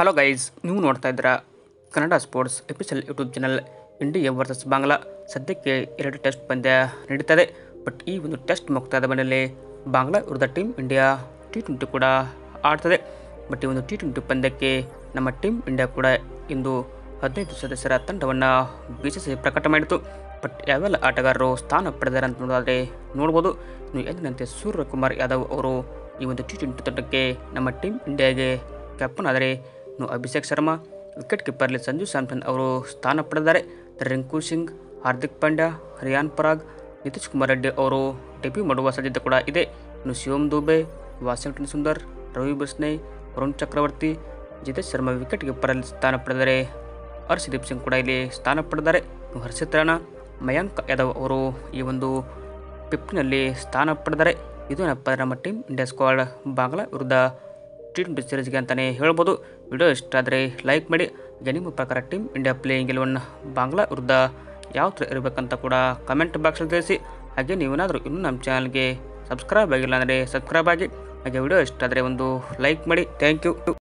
Hello guys, ನೀವು ನೋಡ್ತಾ ಇದ್ದೀರಾ Kannada sports epistle YouTube channel. India versus Bangla ಸದ್ಯಕ್ಕೆ 2 ಟೆಸ್ಟ್ ಪಂದ್ಯ ನಡೀತದೆ. ಬಟ್ ಈ ಒಂದು ಟೆಸ್ಟ್ ಮುಕ್ತಾಯದ ಮನೆಯಲ್ಲಿ ಬಾಂಗ್ಲಾ ವಿರುದ್ಧ ಟೀಮ್ ಇಂಡಿಯಾ T20 ಕೂಡ ಆಡ್ತದೆ. ಬಟ್ ಈ ಒಂದು T20 ಪಂದ್ಯಕ್ಕೆ ನಮ್ಮ ಟೀಮ್ ಇಂಡಿಯಾ ಕೂಡ ಇಂದು 15 ಸದಸ್ಯರ ತಂಡವನ್ನು BCCI ಪ್ರಕಟ ಮಾಡಿತು. ಬಟ್ ಯಾವೆಲ್ಲ ಆಟಗಾರರು ಸ್ಥಾನ ಪಡೆದಾರೆ ಅಂತ ನೋಡೋದಾದರೆ ನೋಡ್ಬೋದು. ನೀವು ಎಂದಿನಂತೆ ಸೂರ್ಯಕುಮಾರ್ ಯಾದವ್ ಅವರು ಈ ಒಂದು T20 ತಂಡಕ್ಕೆ ನಮ್ಮ ಟೀಮ್ ಇಂಡಿಯಾಗೆ ಕ್ಯಾಪ್ಟನ್ ಆದರೆ, ಅಭಿಷೇಕ್ ಶರ್ಮಾ, ವಿಕೆಟ್ ಕೀಪರ್ಲಿ ಸಂಜು ಸ್ಯಾಮ್ಸನ್ ಅವರು ಸ್ಥಾನ ಪಡೆದಿದ್ದಾರೆ. ರಿಂಕು ಸಿಂಗ್, ಹಾರ್ದಿಕ್ ಪಾಂಡ್ಯ, ರಿಯಾನ್ ಪರಾಗ್, ನಿತೀಶ್ ಕುಮಾರ್ ರೆಡ್ಡಿ ಅವರು ಡೆಬ್ಯೂ ಮಾಡುವ ಸಾಧ್ಯತೆ ಕೂಡ ಇದೆ. ಇನ್ನು ಶಿವಮ್ ದುಬೆ, ವಾಷಿಂಗ್ಟನ್ ಸುಂದರ್, ರವಿ ಬಿಸ್ನೈ, ವರುಣ್ ಚಕ್ರವರ್ತಿ, ಜಿತೇಶ್ ಶರ್ಮಾ ವಿಕೆಟ್ ಕೀಪರಲ್ಲಿ ಸ್ಥಾನ ಪಡೆದರೆ, ಹರ್ಷದೀಪ್ ಸಿಂಗ್ ಕೂಡ ಇಲ್ಲಿ ಸ್ಥಾನ ಪಡೆದಿದ್ದಾರೆ. ಹರ್ಷಿತ್ ರಾಣಾ, ಮಯಾಂಕ್ ಯಾದವ್ ಅವರು ಈ ಒಂದು 15ನಲ್ಲಿ ಸ್ಥಾನ ಪಡೆದರೆ. ಇದು ನಮ್ಮ ಟೀಮ್ ಇಂಡಿಯಾ ಸ್ಕ್ವಾಡ್ ಬಾಂಗ್ಲಾ ವಿರುದ್ಧ T20 ಸೀರೀಸ್ಗೆ ಅಂತಲೇ ಹೇಳ್ಬೋದು. ವಿಡಿಯೋ ಇಷ್ಟ ಆದರೆ ಲೈಕ್ ಮಾಡಿ. ಈಗ ನಿಮ್ಮ ಪ್ರಕಾರ ಟೀಮ್ ಇಂಡಿಯಾ ಪ್ಲೇಯಿಂಗ್ 11 ಬಾಂಗ್ಲಾ ವಿರುದ್ಧ ಯಾವ ಥರ ಇರಬೇಕಂತ ಕೂಡ ಕಮೆಂಟ್ ಬಾಕ್ಸಲ್ಲಿ ತಿಳಿಸಿ. ಹಾಗೆ ನೀವೇನಾದರೂ ಇನ್ನೂ ನಮ್ಮ ಚಾನಲ್ಗೆ ಸಬ್ಸ್ಕ್ರೈಬ್ ಆಗಿಲ್ಲ ಅಂದರೆ ಸಬ್ಸ್ಕ್ರೈಬ್ ಆಗಿ. ಹಾಗೆ ವಿಡಿಯೋ ಇಷ್ಟ ಆದರೆ ಒಂದು ಲೈಕ್ ಮಾಡಿ. Thank you.